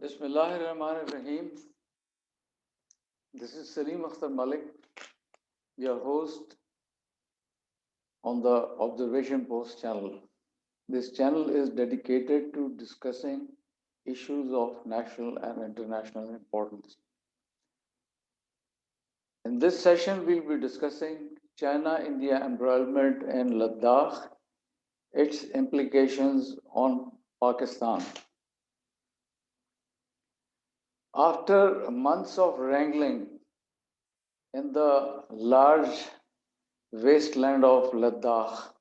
Bismillahirrahmanirrahim. This is Salim Akhtar Malik, your host on the Observation Post channel. This channel is dedicated to discussing issues of national and international importance. In this session, we'll be discussing China-India embroilment in Ladakh, its implications on Pakistan. After months of wrangling in the large wasteland of Ladakh,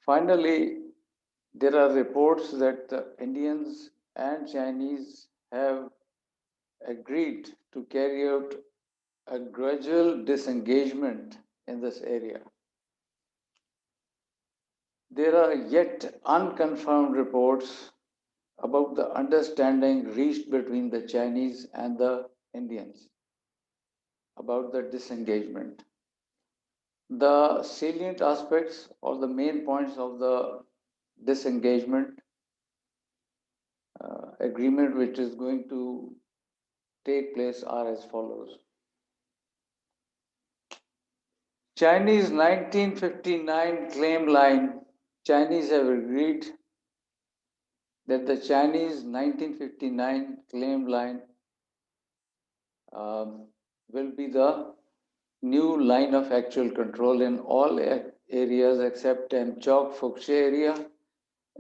finally, there are reports that the Indians and Chinese have agreed to carry out a gradual disengagement in this area. There are yet unconfirmed reports about the understanding reached between the Chinese and the Indians about the disengagement. The salient aspects or the main points of the disengagement agreement which is going to take place are as follows. Chinese 1959 claim line, Chinese have agreed that the Chinese 1959 claim line will be the new line of actual control in all areas except Temchok Fukshe area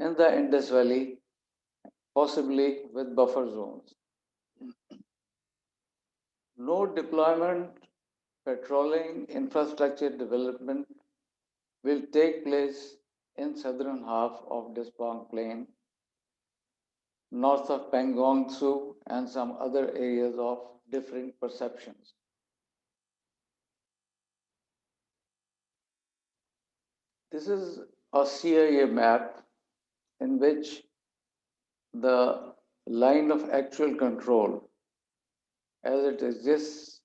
in the Indus Valley, possibly with buffer zones. No deployment, patrolling, infrastructure development will take place in southern half of Despang Plain, north of Pangong Tsu, and some other areas of differing perceptions. This is a CIA map in which the line of actual control as it exists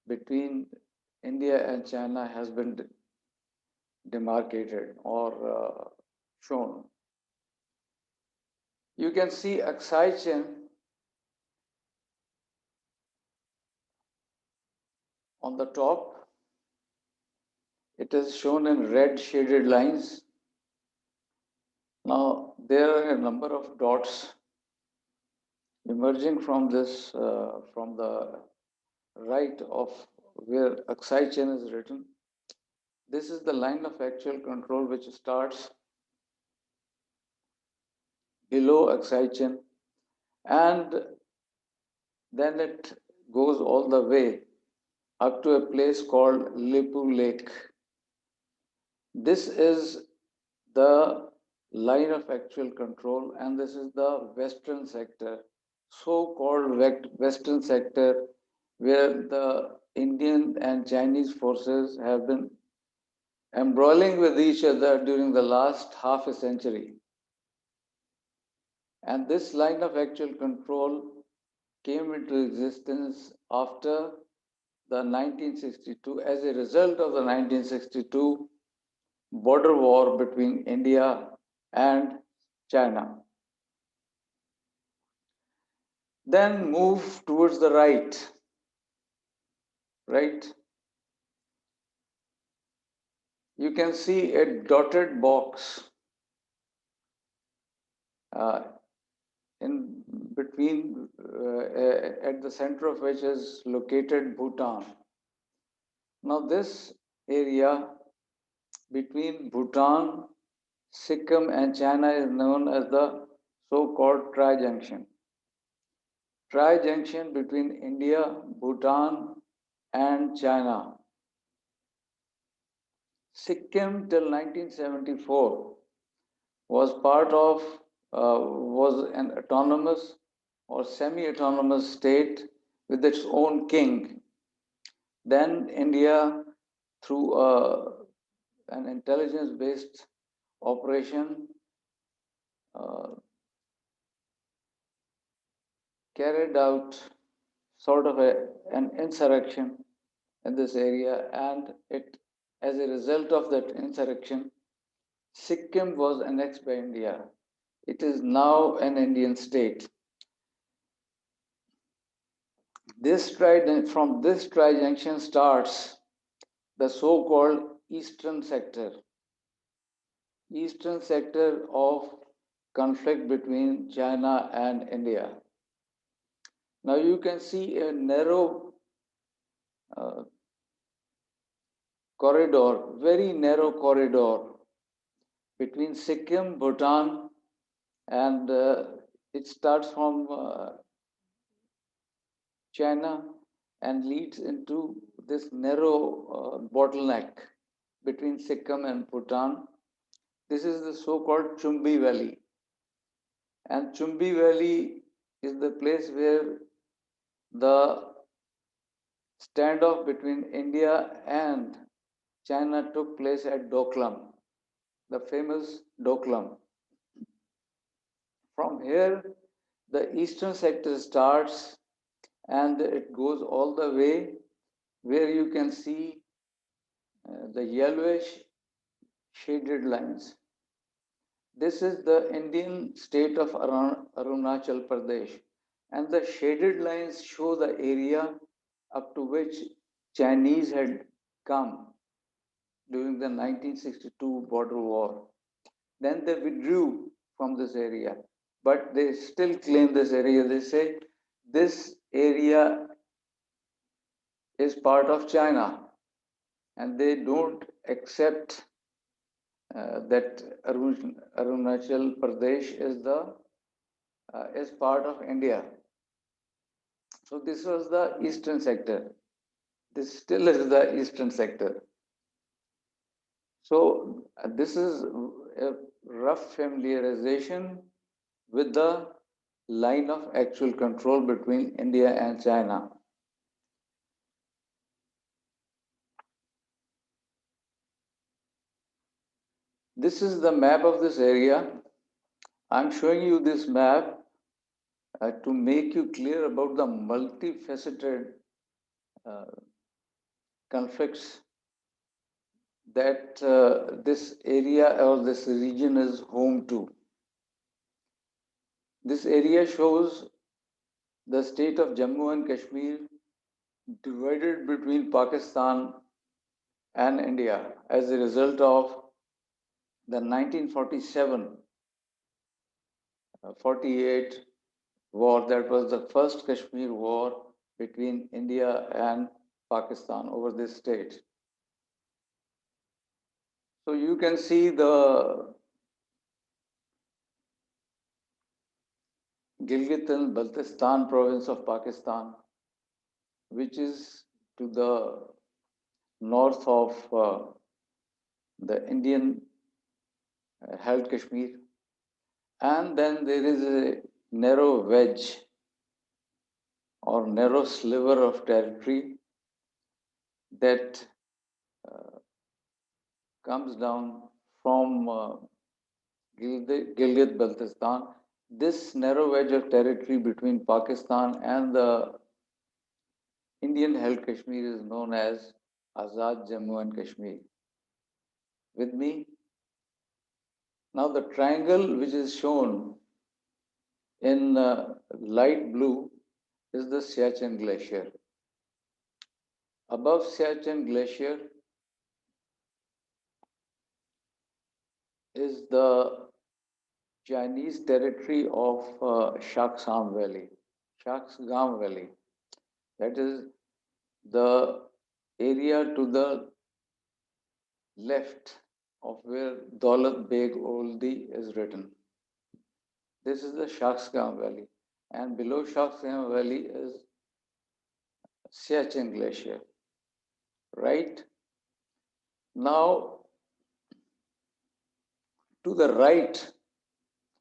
between India and China has been demarcated or shown. You can see accession on the top. It is shown in red shaded lines. Now, there are a number of dots emerging from this, from the right of where accession is written. This is the line of actual control which starts below accession and then it goes all the way up to a place called Lipu Lake. This is the line of actual control and this is the western sector, so-called western sector where the Indian and Chinese forces have been embroiling with each other during the last half a century. And this line of actual control came into existence after the 1962, as a result of the 1962 border war between India and China. Then move towards the right. You can see a dotted box in between, at the center of which is located Bhutan. Now this area between Bhutan, Sikkim and China is known as the so-called tri-junction. Tri-junction between India, Bhutan and China. Sikkim till 1974 was part of, was an autonomous or semi-autonomous state with its own king. Then India, through an intelligence-based operation, carried out sort of an insurrection in this area, and it, as a result of that insurrection, Sikkim was annexed by India. It is now an Indian state. From this tri-junction starts the so-called eastern sector of conflict between China and India. Now you can see a narrow uh, corridor, very narrow corridor between Sikkim, Bhutan, and it starts from China and leads into this narrow bottleneck between Sikkim and Bhutan. This is the so-called Chumbi Valley. And Chumbi Valley is the place where the standoff between India and China took place at Doklam, the famous Doklam. From here, the eastern sector starts and it goes all the way where you can see the yellowish shaded lines. This is the Indian state of Arunachal Pradesh, and the shaded lines show the area up to which Chinese had come during the 1962 border war. Then they withdrew from this area, but they still claim this area. They say this area is part of China, and they don't accept that Arunachal Pradesh is part of India. So this was the eastern sector. This still is the eastern sector. So this is a rough familiarization with the line of actual control between India and China. This is the map of this area. I'm showing you this map to make you clear about the multifaceted conflicts that this area or this region is home to. This area shows the state of Jammu and Kashmir divided between Pakistan and India as a result of the 1947 48 war. That was the first Kashmir war between India and Pakistan over this state. So you can see the Gilgit and Baltistan province of Pakistan, which is to the north of the Indian held Kashmir. And then there is a narrow wedge or narrow sliver of territory that comes down from Gilgit-Baltistan. This narrow wedge of territory between Pakistan and the Indian held Kashmir is known as Azad Jammu and Kashmir. With me? Now the triangle which is shown in light blue is the Siachen Glacier. Above Siachen Glacier is the Chinese territory of Shaksam Valley, Shaksgam Valley. That is the area to the left of where Daulat Beg Oldi is written. This is the Shaksgam Valley. And below Shaksgam Valley is Siachen Glacier. Right? Now, to the right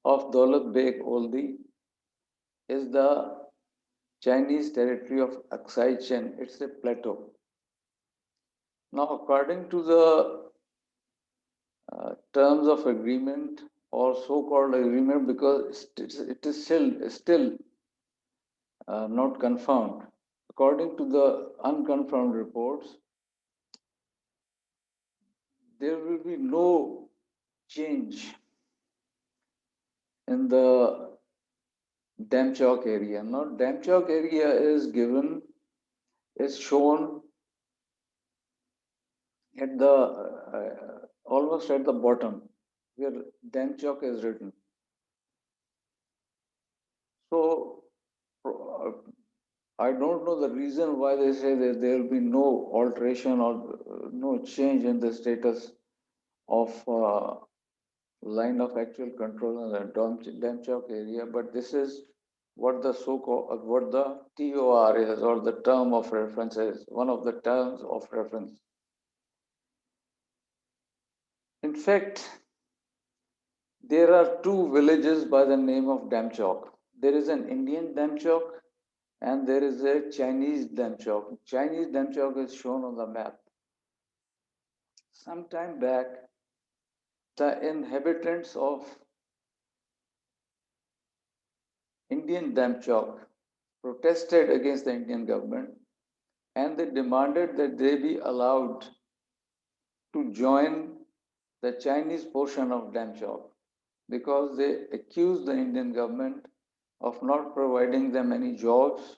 of Daulat Beg Oldi is the Chinese territory of accession. It's a plateau. Now, according to the terms of agreement or so-called agreement, because it is still not confirmed. According to the unconfirmed reports, there will be no change in the Damchok area. Now, Damchok area is shown at the almost at the bottom where Damchok is written. So, uh, I don't know the reason why they say that there will be no alteration or no change in the status of line of actual control in the Damchok area, but this is what the so-called what the TOR is, or the term of reference is, one of the terms of reference. In fact, there are two villages by the name of Damchok. There is an Indian Damchok and there is a Chinese Damchok. Chinese Damchok is shown on the map. Some time back, the inhabitants of Indian Damchok protested against the Indian government, and they demanded that they be allowed to join the Chinese portion of Damchok because they accused the Indian government of not providing them any jobs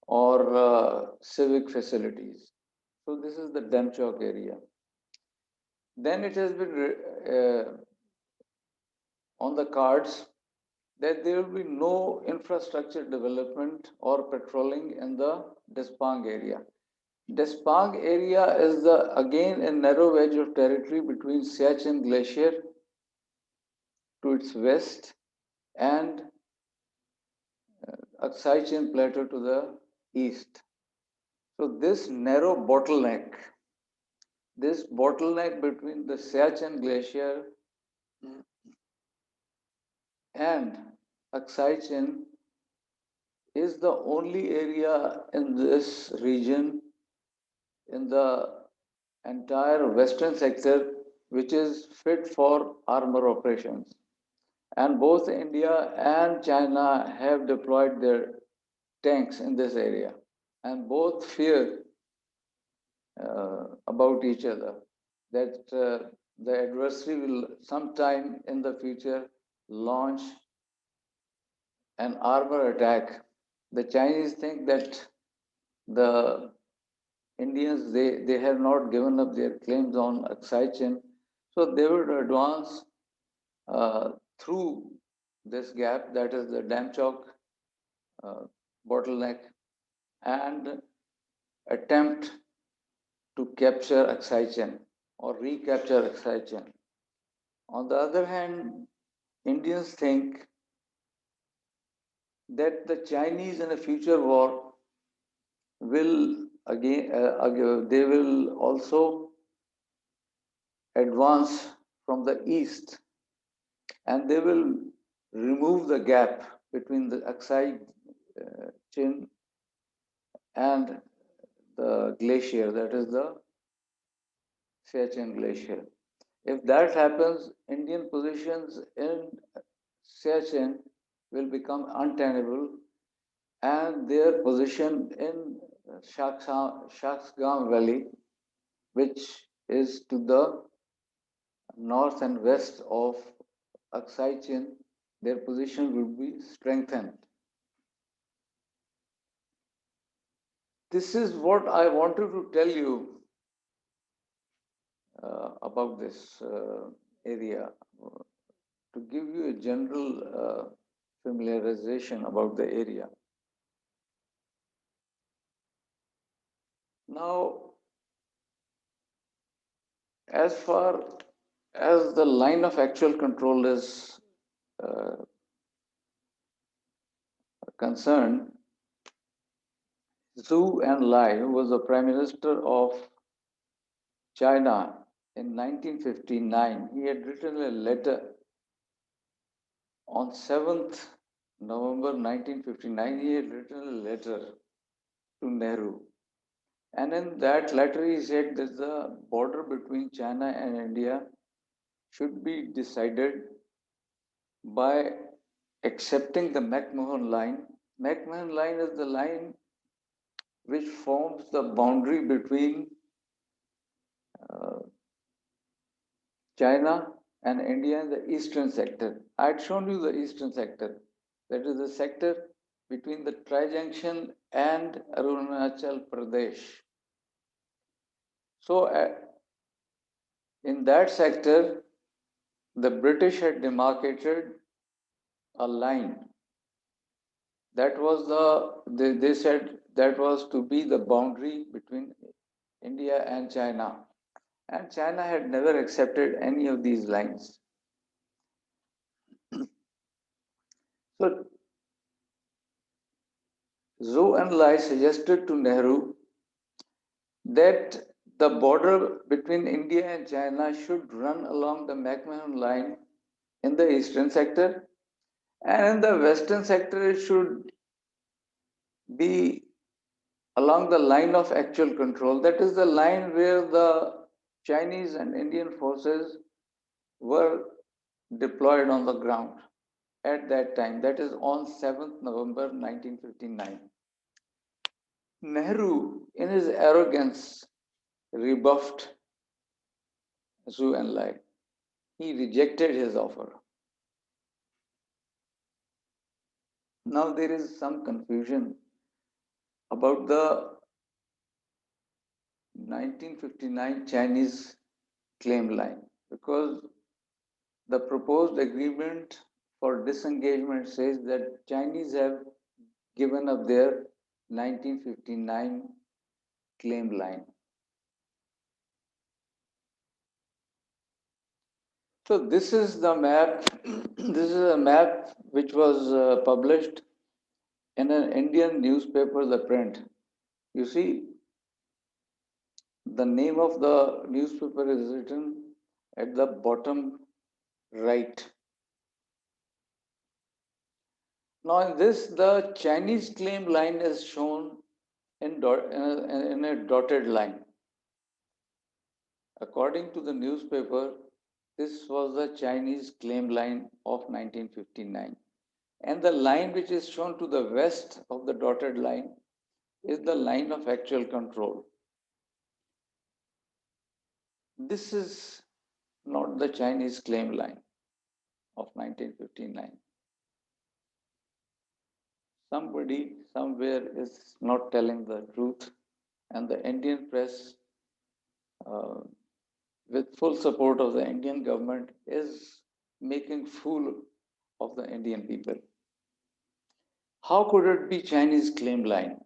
or civic facilities. So this is the Damchok area. Then it has been on the cards that there will be no infrastructure development or patrolling in the Despang area. Despang area is again a narrow wedge of territory between Siachen Glacier to its west and Accession Plateau to the east. So this narrow bottleneck, between the Siachen Glacier and Accession is the only area in this region in the entire western sector which is fit for armor operations. And both India and China have deployed their tanks in this area, and both fear about each other that the adversary will sometime in the future launch an armor attack. The Chinese think that the Indians, they have not given up their claims on Accession, so they would advance through this gap, that is the Damchok bottleneck, and attempt to capture Accession or recapture Accession. On the other hand, Indians think that the Chinese in a future war will they will also advance from the east, and they will remove the gap between the Accession and the glacier, that is the Siachen Glacier. If that happens, Indian positions in Siachen will become untenable, and their position in Shaksgam Valley, which is to the north and west of Accession, their position will be strengthened. This is what I wanted to tell you about this area, to give you a general familiarization about the area. Now, as far as the line of actual control is uh, concerned, Zhou Enlai, who was the Prime Minister of China in 1959, he had written a letter on 7th November 1959. He had written a letter to Nehru. And in that letter, he said that the border between China and India should be decided by accepting the McMahon line. McMahon line is the line which forms the boundary between China and India in the eastern sector. I had shown you the eastern sector. That is the sector between the Tri-Junction and Arunachal Pradesh. So, in that sector, the British had demarcated a line. That was they said that was to be the boundary between India and China. And China had never accepted any of these lines. So Zhou Enlai suggested to Nehru that the border between India and China should run along the McMahon line in the eastern sector, and in the western sector it should be along the line of actual control. That is the line where the Chinese and Indian forces were deployed on the ground at that time. That is on 7th November 1959. Nehru, in his arrogance, rebuffed Zhou Enlai. He rejected his offer. Now there is some confusion about the 1959 Chinese claim line because the proposed agreement for disengagement says that Chinese have given up their 1959 claim line. So this is the map. This is a map which was published in an Indian newspaper, The Print. You see, the name of the newspaper is written at the bottom right. Now in this, the Chinese claim line is shown in a dotted line. According to the newspaper, this was the Chinese claim line of 1959. And the line which is shown to the west of the dotted line is the line of actual control. This is not the Chinese claim line of 1959. Somebody somewhere is not telling the truth, and the Indian press, uh, with full support of the Indian government, is making fool of the Indian people. How could it be Chinese claim line?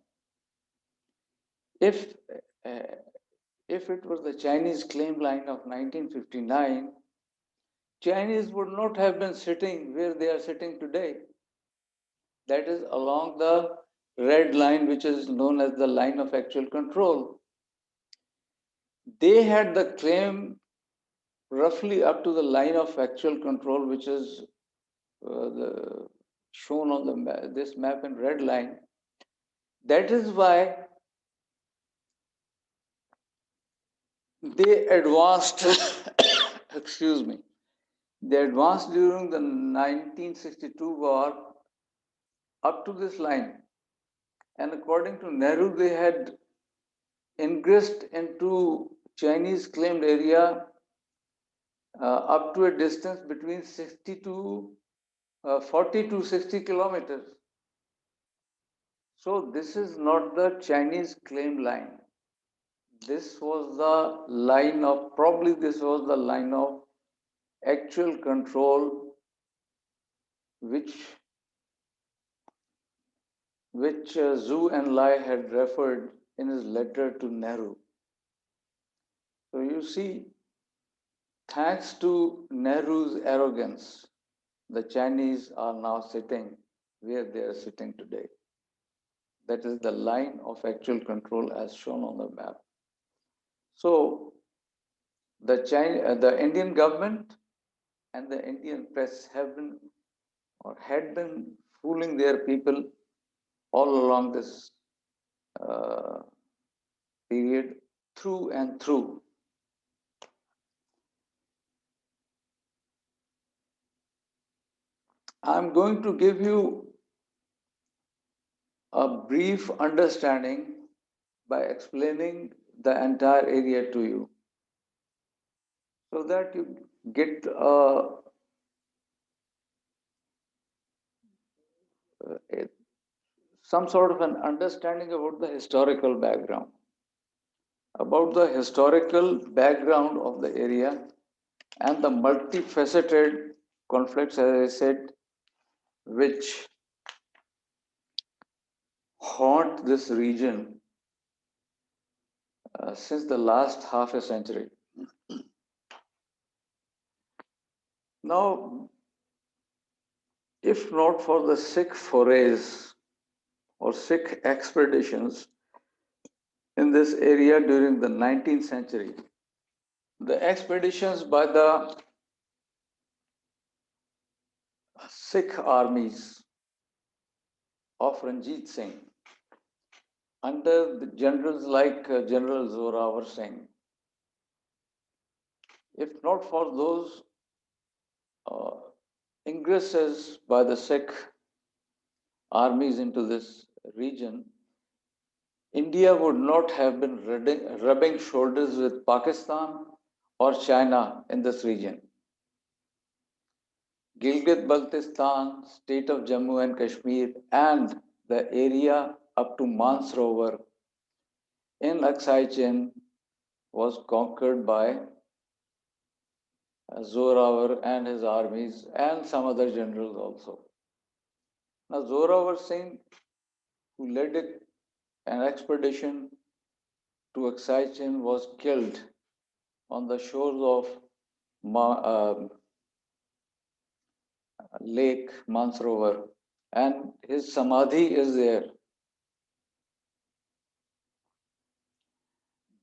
If uh, if it was the Chinese claim line of 1959, Chinese would not have been sitting where they are sitting today. That is along the red line, which is known as the line of actual control. They had the claim roughly up to the line of actual control, which is shown on this map in red line. That is why they advanced, excuse me, they advanced during the 1962 war up to this line. And according to Nehru, they had ingressed into Chinese claimed area up to a distance between 40 to 60 kilometers. So this is not the Chinese claim line. This was the line of, probably this was the line of actual control which Zhou Enlai had referred in his letter to Nehru. So you see, thanks to Nehru's arrogance, the Chinese are now sitting where they are sitting today. That is the line of actual control as shown on the map. So the Indian government and the Indian press have been or had been fooling their people all along this period through and through. I'm going to give you a brief understanding by explaining the entire area to you so that you get a some sort of an understanding about the historical background. About the historical background of the area and the multifaceted conflicts, as I said, which haunt this region since the last half a century. Now, if not for the Sikh forays or Sikh expeditions in this area during the 19th century, the expeditions by the Sikh armies of Ranjit Singh under the generals like General Zorawar Singh, if not for those uh, ingresses by the Sikh armies into this region, India would not have been rubbing shoulders with Pakistan or China in this region. Gilgit-Baltistan, state of Jammu and Kashmir, and the area up to Mansarovar in Accession was conquered by Zorawar and his armies and some other generals also. Now, Zorawar Singh, who led an expedition to Accession, was killed on the shores of Lake Mansarovar, and his samadhi is there.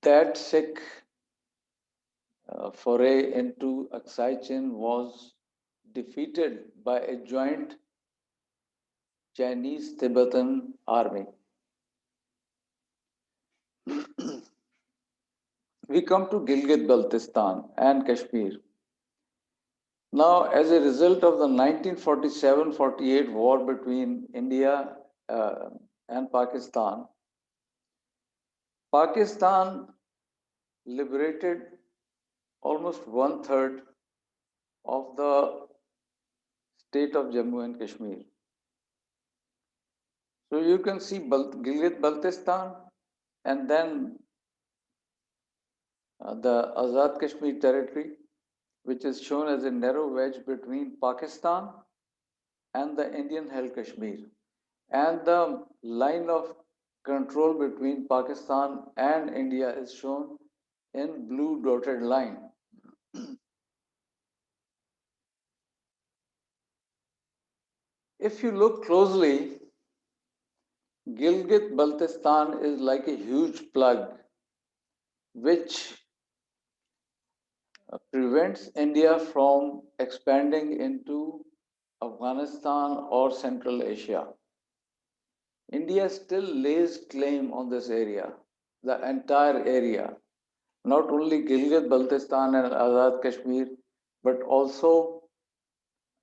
That Sikh foray into Accession was defeated by a joint Chinese Tibetan army. We come to Gilgit-Baltistan and Kashmir. Now, as a result of the 1947-48 war between India and Pakistan, Pakistan liberated almost one-third of the state of Jammu and Kashmir. So you can see Gilgit-Baltistan and then the Azad Kashmir territory, which is shown as a narrow wedge between Pakistan and the Indian-held Kashmir. And the line of control between Pakistan and India is shown in blue dotted line. If you look closely, Gilgit-Baltistan is like a huge plug which prevents India from expanding into Afghanistan or Central Asia. India still lays claim on this area, the entire area, not only Gilgit-Baltistan and Azad Kashmir, but also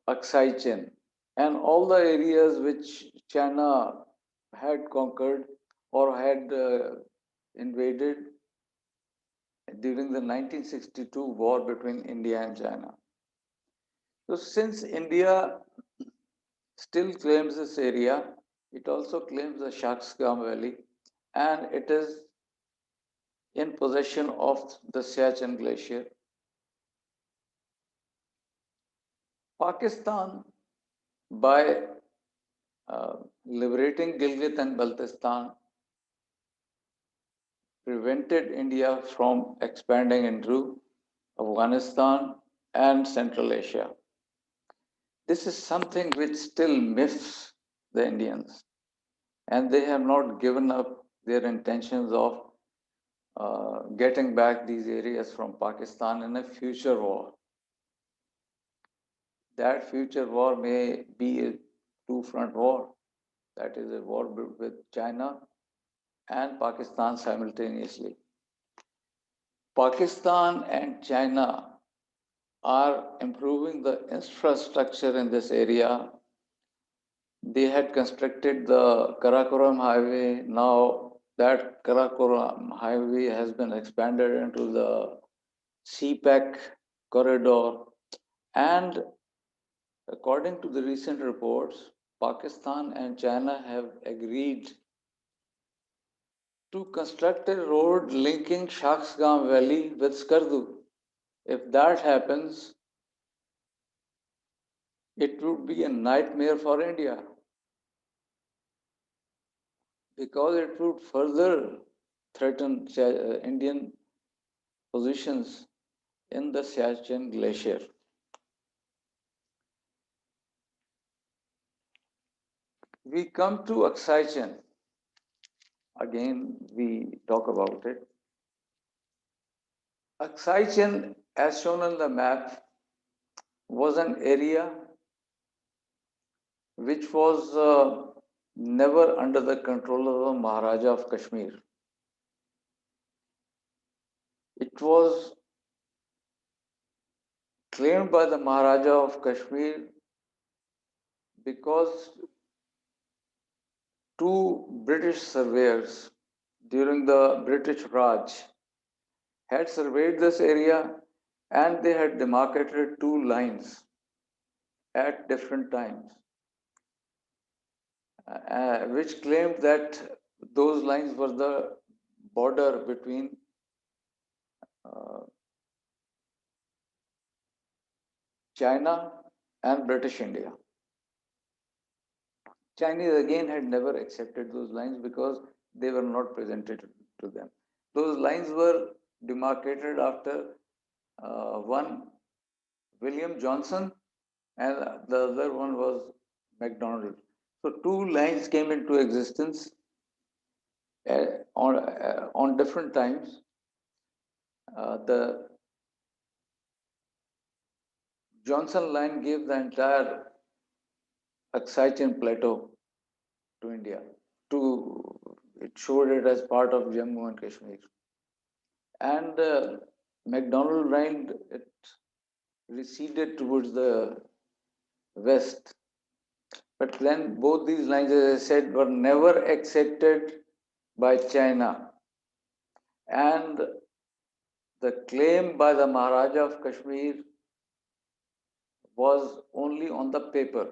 Accession and all the areas which China had conquered or had invaded during the 1962 war between India and China. So since India still claims this area, it also claims the Shaksgam Valley, and it is in possession of the Siachen Glacier. Pakistan, by liberating Gilgit and Baltistan, prevented India from expanding into Afghanistan and Central Asia. This is something which still miffs the Indians, and they have not given up their intentions of getting back these areas from Pakistan in a future war. That future war may be a two-front war, that is a war with China and Pakistan simultaneously. Pakistan and China are improving the infrastructure in this area. They had constructed the Karakoram highway. Now that Karakoram highway has been expanded into the CPEC corridor. And according to the recent reports, Pakistan and China have agreed to construct a road linking Shaksgam Valley with Skardu. If that happens, it would be a nightmare for India because it would further threaten Indian positions in the Siachen Glacier. We come to accession. Again, we talk about it. Accession, as shown on the map, was an area which was never under the control of the Maharaja of Kashmir. It was claimed by the Maharaja of Kashmir because two British surveyors during the British Raj had surveyed this area and they had demarcated two lines at different times, which claimed that those lines were the border between uh, China and British India. Chinese again had never accepted those lines because they were not presented to them. Those lines were demarcated after one William Johnson and the other one was MacDonald. So two lines came into existence on different times. The Johnson line gave the entire Accession plateau to India. To it showed it as part of Jammu and Kashmir, and MacDonald line it receded towards the west. But then both these lines, as I said, were never accepted by China, and the claim by the Maharaja of Kashmir was only on the paper.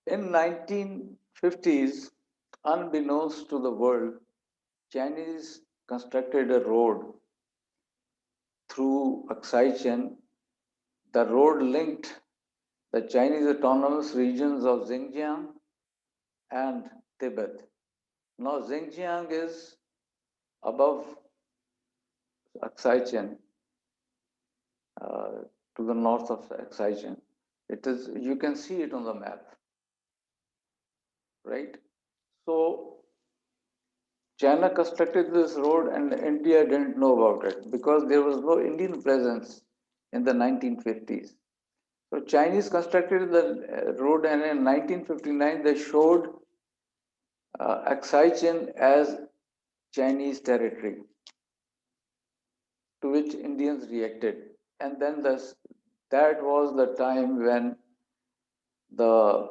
In 1950s, unbeknownst to the world, Chinese constructed a road through Accession. The road linked the Chinese autonomous regions of Xinjiang and Tibet. Now, Xinjiang is above Accession, to the north of Accession. It is, you can see it on the map, right? So, China constructed this road and India didn't know about it because there was no Indian presence in the 1950s. So Chinese constructed the road and in 1959 they showed Accession as Chinese territory, to which Indians reacted. And then that was the time when the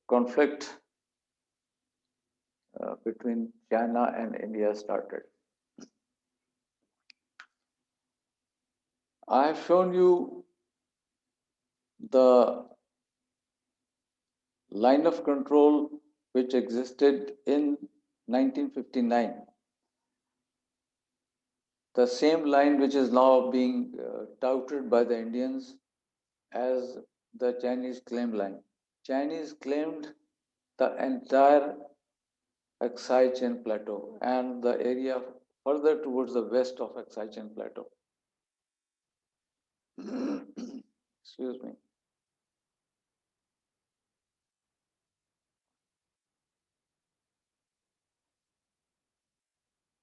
conflict between China and India started. I have shown you the line of control which existed in 1959. The same line which is now being touted by the Indians as the Chinese claim line. Chinese claimed the entire Accession Plateau and the area further towards the west of Accession Plateau. Excuse me.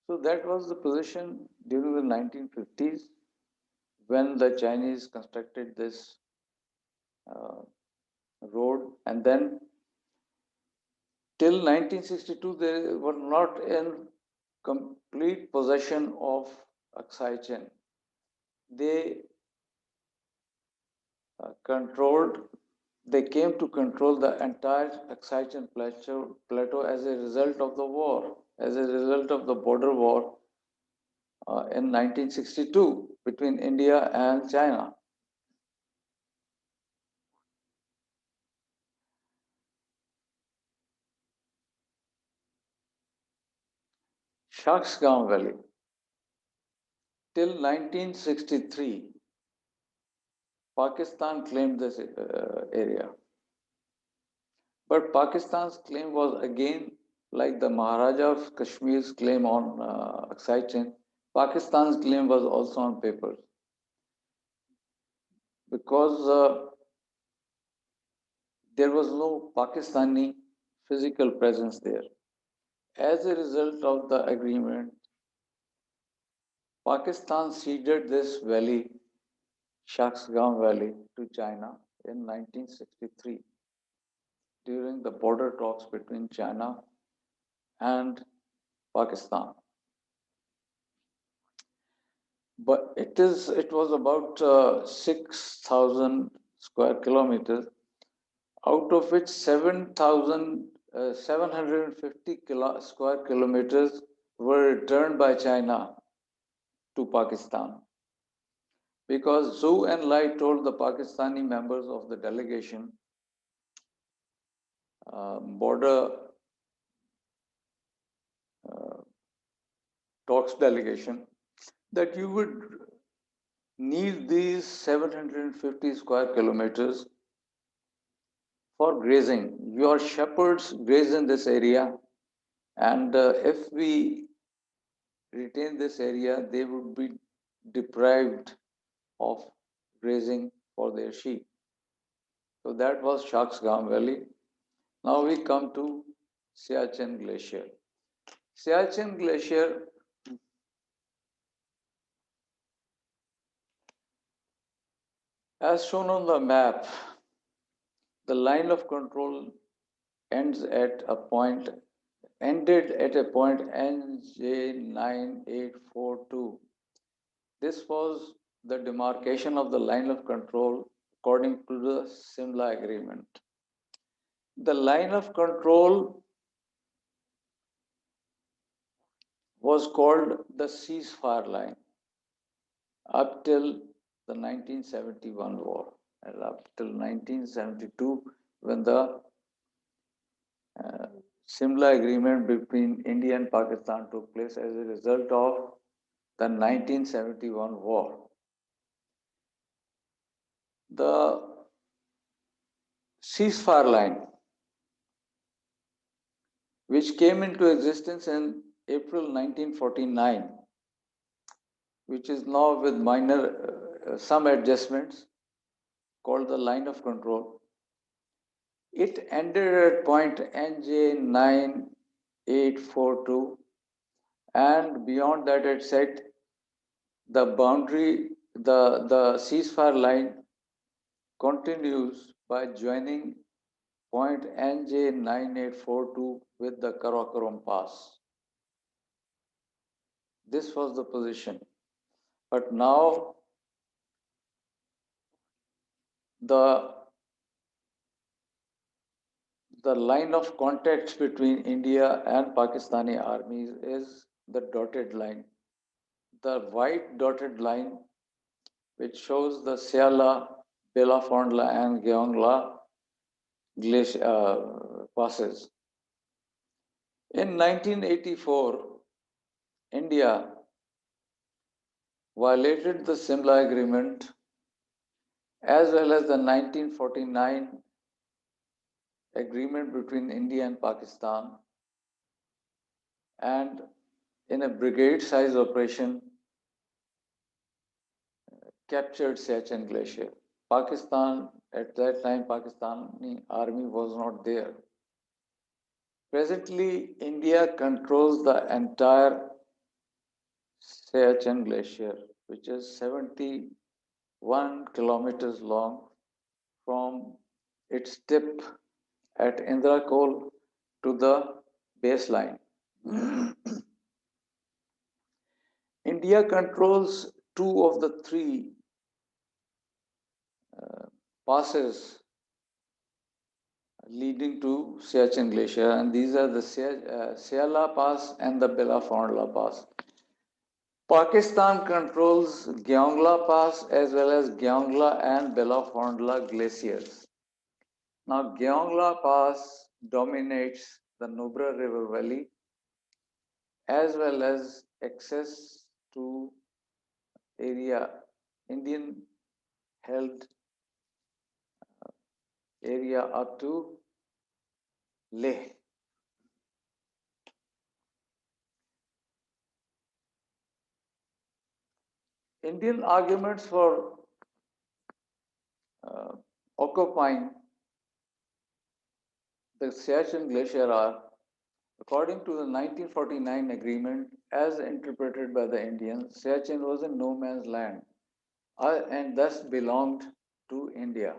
So that was the position during the 1950s when the Chinese constructed this uh, road, and then till 1962 they were not in complete possession of Accession. They controlled, they came to control the entire Accession plateau as a result of the war, as a result of the border war in 1962 between India and China. Shaksgam Valley. Till 1963, Pakistan claimed this area. But Pakistan's claim was again like the Maharaja of Kashmir's claim on accession. Pakistan's claim was also on papers because there was no Pakistani physical presence there. As a result of the agreement, Pakistan ceded this valley, Shaksgam Valley, to China in 1963 during the border talks between China and Pakistan. But it was about 6,000 square kilometers, out of which 7,750 square kilometers were returned by China to Pakistan. Because Zhou and Lai told the Pakistani members of the delegation, border talks delegation, that you would need these 750 square kilometers for grazing. Your shepherds graze in this area, and if we retain this area, they would be deprived of grazing for their sheep. So that was Shaksgam Valley. Now we come to Siachen Glacier. Siachen Glacier as shown on the map, the line of control ends at a point ended at a point NJ9842. This was the demarcation of the line of control according to the Simla Agreement. The line of control was called the ceasefire line up till the 1971 war, and up till 1972 when the Simla Agreement between India and Pakistan took place as a result of the 1971 war. The ceasefire line, which came into existence in April 1949, which is now with minor some adjustments, called the line of control. It ended at point NJ9842, and beyond that it said the boundary, the ceasefire line continues by joining point NJ9842 with the Karakoram Pass. This was the position. But now the line of contact between India and Pakistani armies is the dotted line. The white dotted line, which shows the Siala, Belafondla, and Gyeongla passes. In 1984, India violated the Simla Agreement as well as the 1949 agreement between India and Pakistan, and in a brigade-size operation captured Siachen Glacier. Pakistan, at that time, Pakistani army was not there. Presently, India controls the entire Siachen Glacier, which is 71 kilometers long from its tip at Indrakol to the baseline. India controls two of the three passes leading to Siachen Glacier, and these are the Siala Pass and the Belafondla Pass. Pakistan controls Gyongla Pass as well as Gyongla and Belafondla glaciers. Now, Gyongla Pass dominates the Nubra River Valley as well as access to area, Indian held area up to Leh. Indian arguments for uh, occupying the Siachen Glacier are, according to the 1949 agreement, as interpreted by the Indians, Siachen was a no man's land and thus belonged to India.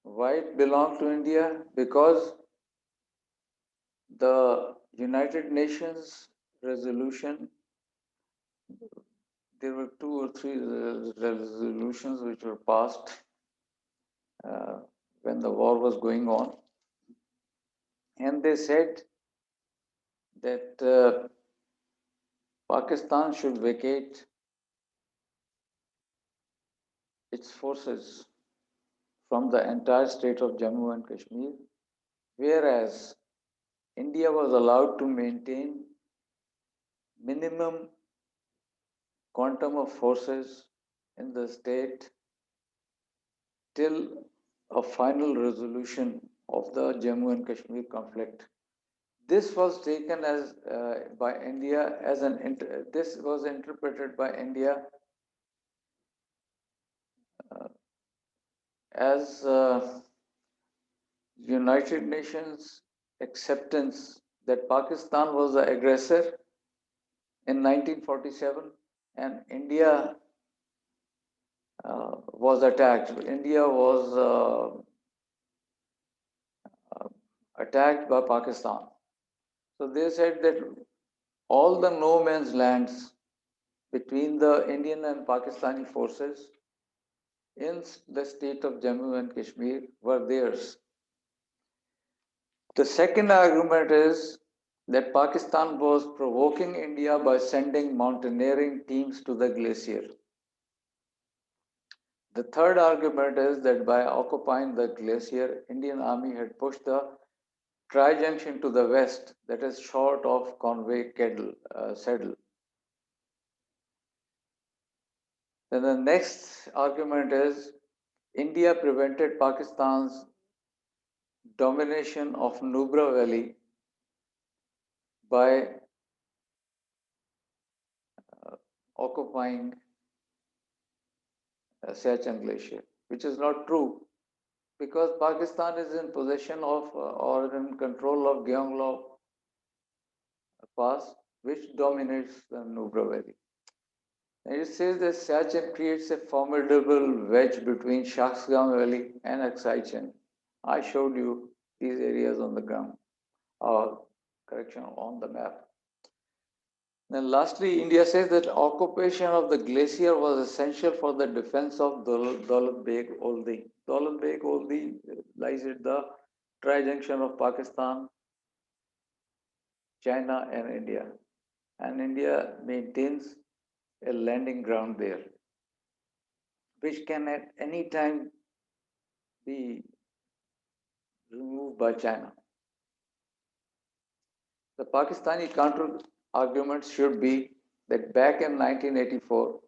Why it belonged to India? Because the United Nations resolution, there were 2 or 3 resolutions which were passed uh, when the war was going on. And they said that Pakistan should vacate its forces from the entire state of Jammu and Kashmir, whereas India was allowed to maintain minimum quantum of forces in the state till a final resolution of the Jammu and Kashmir conflict. This was taken as by India as this was interpreted by India uh, as United Nations acceptance that Pakistan was the aggressor in 1947 and India was attacked. India was attacked by Pakistan. So they said that all the no man's lands between the Indian and Pakistani forces in the state of Jammu and Kashmir were theirs. The second argument is that Pakistan was provoking India by sending mountaineering teams to the glacier. The third argument is that by occupying the glacier, Indian Army had pushed the tri-junction to the west, that is short of Conway Saddle. Then the next argument is India prevented Pakistan's domination of Nubra Valley by occupying Siachen Glacier, which is not true because Pakistan is in possession of or in control of Gyongla Pass, which dominates the Nubra Valley. And it says that Siachen creates a formidable wedge between Shaksgam Valley and accession. I showed you these areas on the ground, or correction, on the map. Then lastly, India says that occupation of the glacier was essential for the defense of Daulat Beg Oldi. Daulat Beg Oldi lies at the tri-junction of Pakistan, China and India. And India maintains a landing ground there, which can at any time be removed by China. The Pakistani counter arguments should be that back in 1984,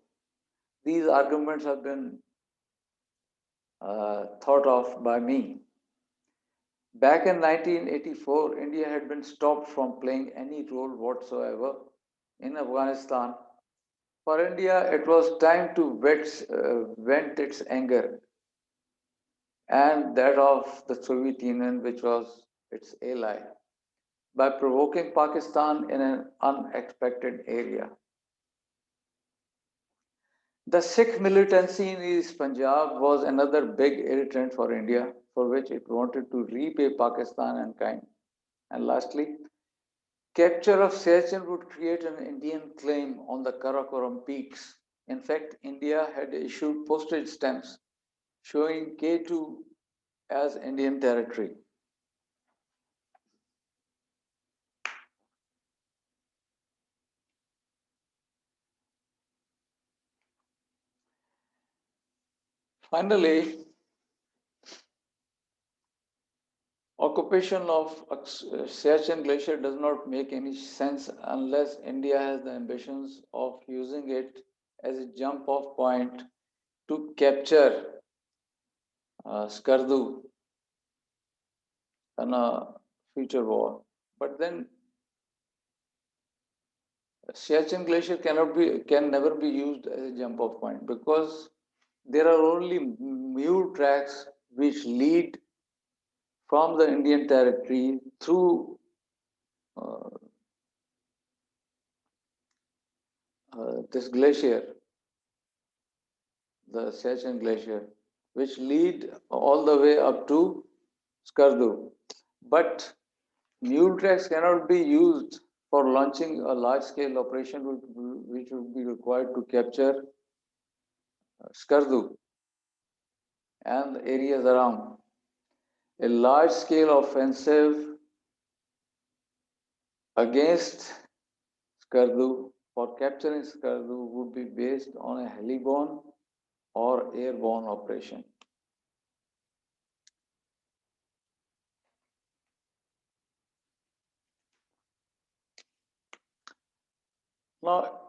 these arguments have been thought of by me. Back in 1984, India had been stopped from playing any role whatsoever in Afghanistan. For India, it was time to vent its anger and that of the Soviet Union, which was its ally, by provoking Pakistan in an unexpected area. The Sikh militancy in East Punjab was another big irritant for India, for which it wanted to repay Pakistan in kind. And lastly, capture of Siachen would create an Indian claim on the Karakoram peaks. In fact, India had issued postage stamps showing K2 as Indian territory. Finally, occupation of Siachen Glacier does not make any sense unless India has the ambitions of using it as a jump-off point to capture Skardu in a future war. But then Siachen Glacier can never be used as a jump-off point because there are only mule tracks which lead from the Indian territory through uh, this glacier, the Siachen Glacier, which lead all the way up to Skardu. But mule tracks cannot be used for launching a large-scale operation which would be required to capture Skardu and the areas around. A large-scale offensive against Skardu for capturing Skardu would be based on a heliborne or airborne operation. Now,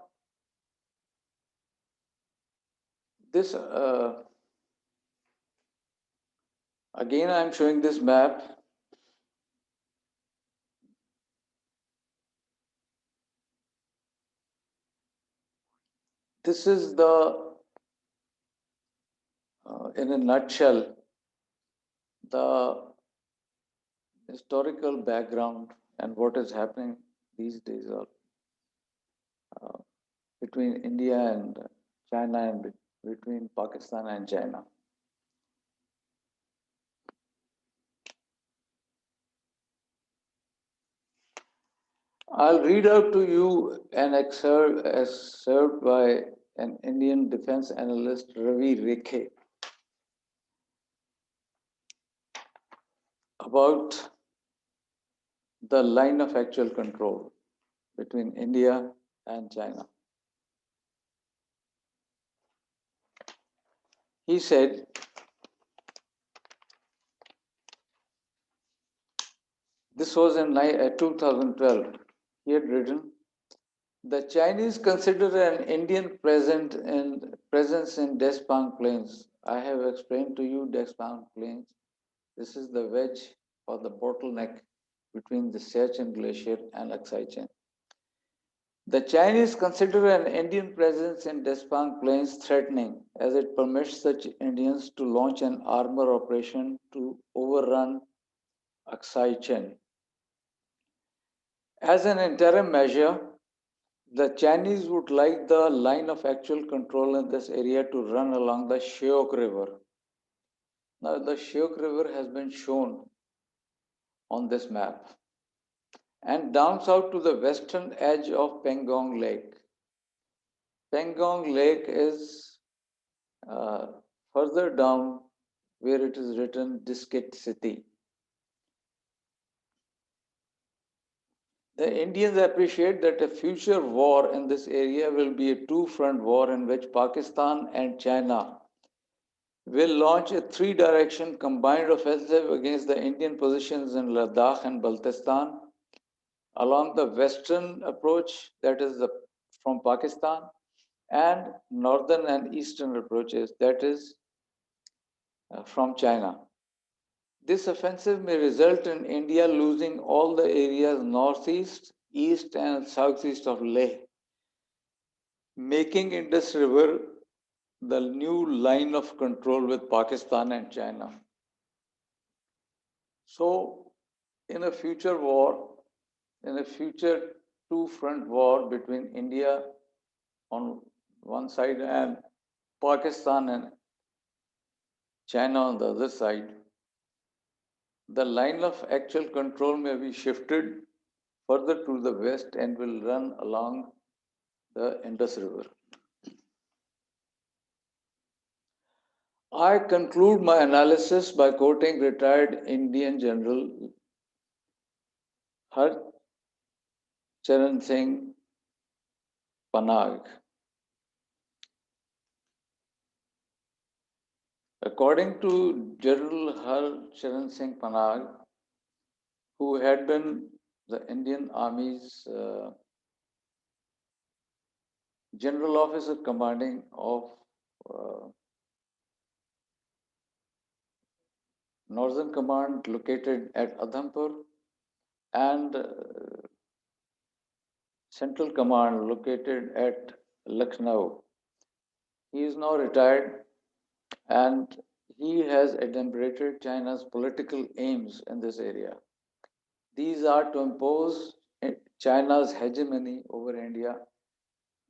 this again, I am showing this map. This is in a nutshell, the historical background and what is happening these days uh, between India and China and between Pakistan and China. I'll read out to you an excerpt by an Indian defense analyst, Ravi Rekhe, about the line of actual control between India and China. He said, this was in 2012. He had written, the Chinese consider an Indian presence in Despang Plains. I have explained to you Despang Plains. This is the wedge or the bottleneck between the Siachen Glacier and Accession. The Chinese consider an Indian presence in Despang Plains threatening, as it permits such Indians to launch an armor operation to overrun Accession. As an interim measure, the Chinese would like the line of actual control in this area to run along the Sheok River. Now, the Sheok River has been shown on this map and down south to the western edge of Pangong Lake. Pangong Lake is further down where it is written Diskit City. The Indians appreciate that a future war in this area will be a two-front war in which Pakistan and China will launch a three-direction combined offensive against the Indian positions in Ladakh and Baltistan along the western approach, that is from Pakistan, and northern and eastern approaches, that is from China. This offensive may result in India losing all the areas northeast, east, and southeast of Leh, making Indus River the new line of control with Pakistan and China. So, in a future war, in a future two-front war between India on one side and Pakistan and China on the other side, the line of actual control may be shifted further to the west and will run along the Indus River. I conclude my analysis by quoting retired Indian General Har Charan Singh Panag. According to General Har Charan Singh Panag, who had been the Indian Army's General Officer commanding of uh, Northern Command located at Adhampur and Central Command located at Lucknow. He is now retired and he has enumerated China's political aims in this area. These are to impose China's hegemony over India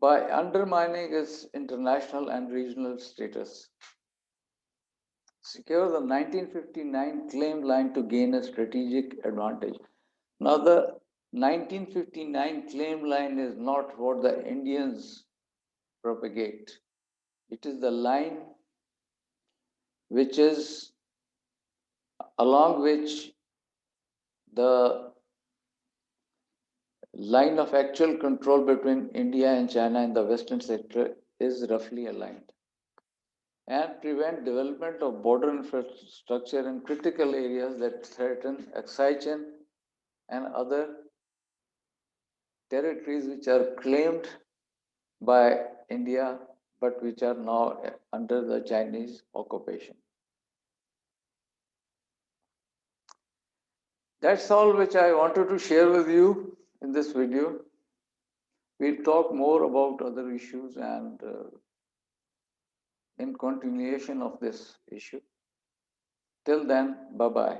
by undermining its international and regional status, secure the 1959 claim line to gain a strategic advantage. Now, the 1959 claim line is not what the Indians propagate. It is the line which is along which the line of actual control between India and China in the western sector is roughly aligned and prevent development of border infrastructure in critical areas that threaten accession and other territories which are claimed by India but which are now under the Chinese occupation. That's all which I wanted to share with you in this video. We'll talk more about other issues and in continuation of this issue. Till then, bye-bye.